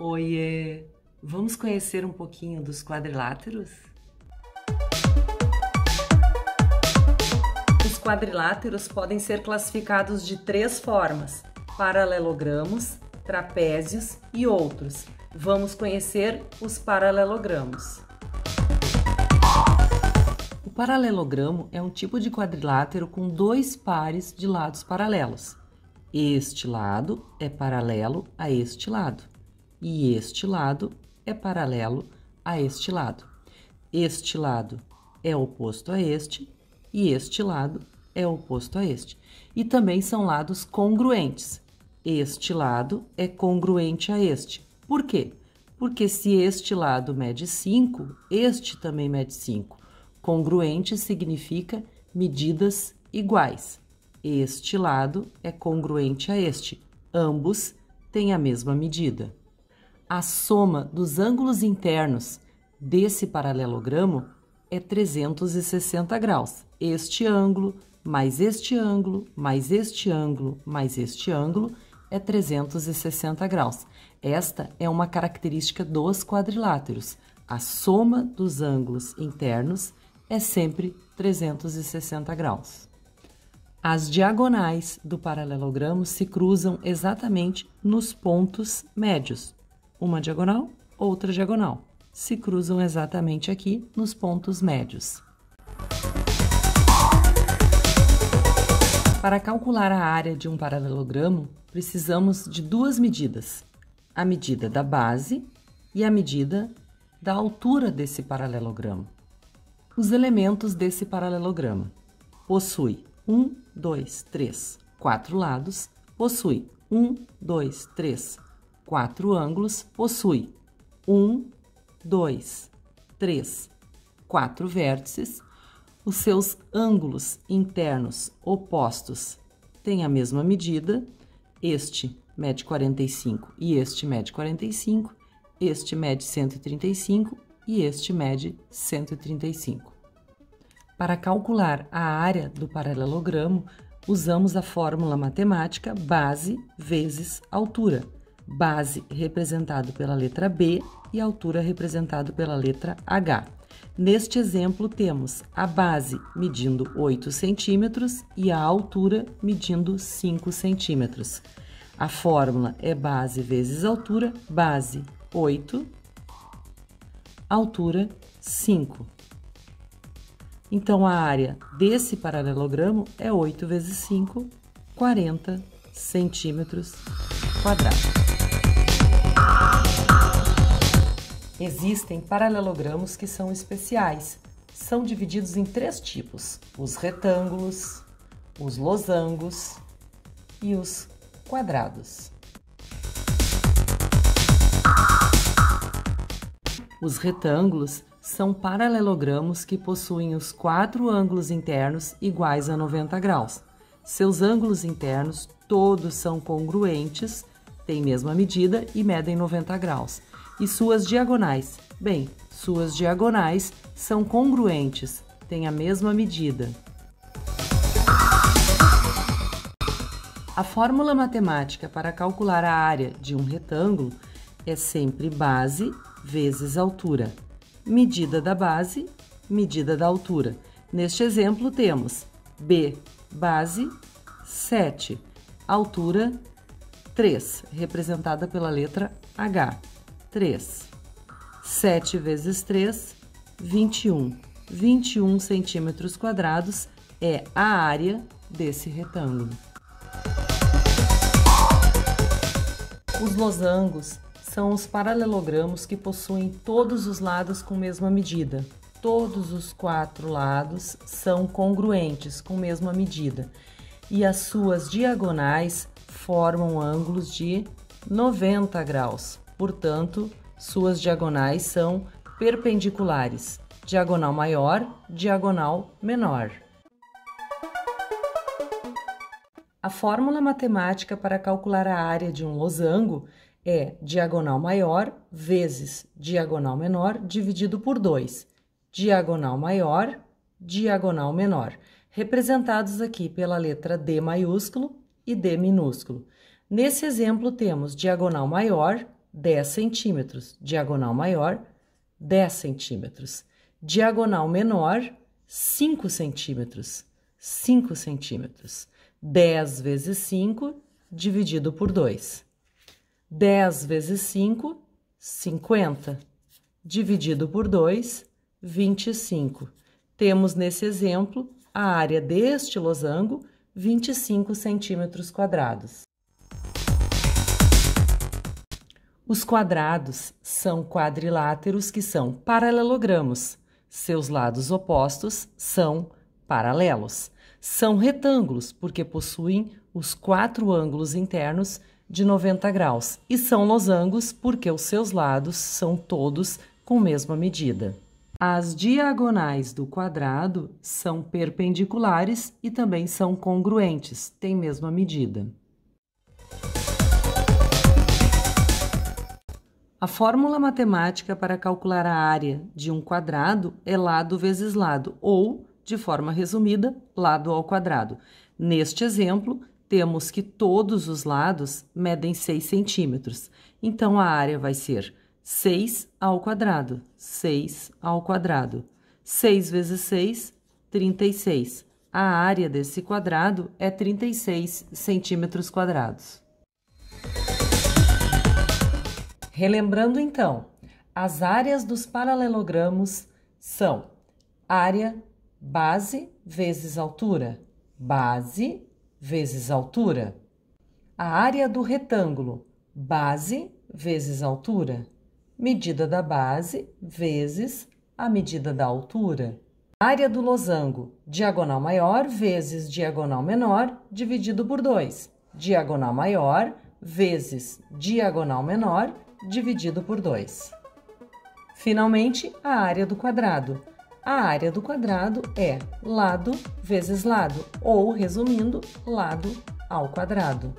Oiê! Vamos conhecer um pouquinho dos quadriláteros? Os quadriláteros podem ser classificados de 3 formas: paralelogramos, trapézios e outros. Vamos conhecer os paralelogramos. O paralelogramo é um tipo de quadrilátero com 2 pares de lados paralelos. Este lado é paralelo a este lado e este lado é paralelo a este lado. Este lado é oposto a este e este lado é oposto a este. E também são lados congruentes. Este lado é congruente a este. Por quê? Porque se este lado mede 5, este também mede 5. Congruente significa medidas iguais. Este lado é congruente a este. Ambos têm a mesma medida. A soma dos ângulos internos desse paralelogramo é 360 graus. Este ângulo, mais este ângulo, mais este ângulo, mais este ângulo é 360 graus. Esta é uma característica dos quadriláteros. A soma dos ângulos internos é sempre 360 graus. As diagonais do paralelogramo se cruzam exatamente nos pontos médios. Uma diagonal, outra diagonal. Se cruzam exatamente aqui nos pontos médios. Para calcular a área de um paralelogramo, precisamos de 2 medidas: a medida da base e a medida da altura desse paralelogramo. Os elementos desse paralelogramo possui 1, 2, 3, 4 lados, possui 1, 2, 3, 4 ângulos, possui 1, 2, 3, 4 vértices. Os seus ângulos internos opostos têm a mesma medida. Este mede 45 e este mede 45, este mede 135 e este mede 135. Para calcular a área do paralelogramo, usamos a fórmula matemática base vezes altura. Base representado pela letra B e altura representado pela letra H. Neste exemplo, temos a base medindo 8 centímetros e a altura medindo 5 centímetros. A fórmula é base vezes altura, base 8, altura 5. Então, a área desse paralelogramo é 8 vezes 5, 40 centímetros quadrados. Existem paralelogramos que são especiais. São divididos em 3 tipos: os retângulos, os losangos e os quadrados. Os retângulos são paralelogramos que possuem os 4 ângulos internos iguais a 90 graus. Seus ângulos internos todos são congruentes, têm mesma medida e medem 90 graus. E suas diagonais? Bem, suas diagonais são congruentes, têm a mesma medida. A fórmula matemática para calcular a área de um retângulo é sempre base vezes altura. Medida da base, medida da altura. Neste exemplo, temos B, base, 7, altura, 3, representada pela letra H. 3. 7 vezes 3, 21. 21 centímetros quadrados é a área desse retângulo. Os losangos são os paralelogramos que possuem todos os lados com mesma medida. Todos os 4 lados são congruentes, com mesma medida. E as suas diagonais formam ângulos de 90 graus. Portanto, suas diagonais são perpendiculares. Diagonal maior, diagonal menor. A fórmula matemática para calcular a área de um losango é diagonal maior vezes diagonal menor dividido por 2. Diagonal maior, diagonal menor, representados aqui pela letra D maiúsculo e D minúsculo. Nesse exemplo, temos diagonal maior 10 centímetros. Diagonal maior, 10 centímetros. Diagonal menor, 5 centímetros. 5 centímetros. 10 vezes 5, dividido por 2. 10 vezes 5, 50. Dividido por 2, 25. Temos nesse exemplo a área deste losango, 25 centímetros quadrados. Os quadrados são quadriláteros que são paralelogramos. Seus lados opostos são paralelos. São retângulos, porque possuem os 4 ângulos internos de 90 graus. E são losangos, porque os seus lados são todos com mesma medida. As diagonais do quadrado são perpendiculares e também são congruentes, têm mesma medida. A fórmula matemática para calcular a área de um quadrado é lado vezes lado, ou, de forma resumida, lado ao quadrado. Neste exemplo, temos que todos os lados medem 6 centímetros. Então, a área vai ser 6 ao quadrado. 6 ao quadrado. 6 vezes 6, 36. A área desse quadrado é 36 centímetros quadrados. Relembrando, então, as áreas dos paralelogramos são área base vezes altura. Base vezes altura. A área do retângulo, base vezes altura. Medida da base vezes a medida da altura. Área do losango, diagonal maior vezes diagonal menor, dividido por 2. Diagonal maior vezes diagonal menor, dividido por 2. Finalmente, a área do quadrado. A área do quadrado é lado vezes lado, ou, resumindo, lado ao quadrado.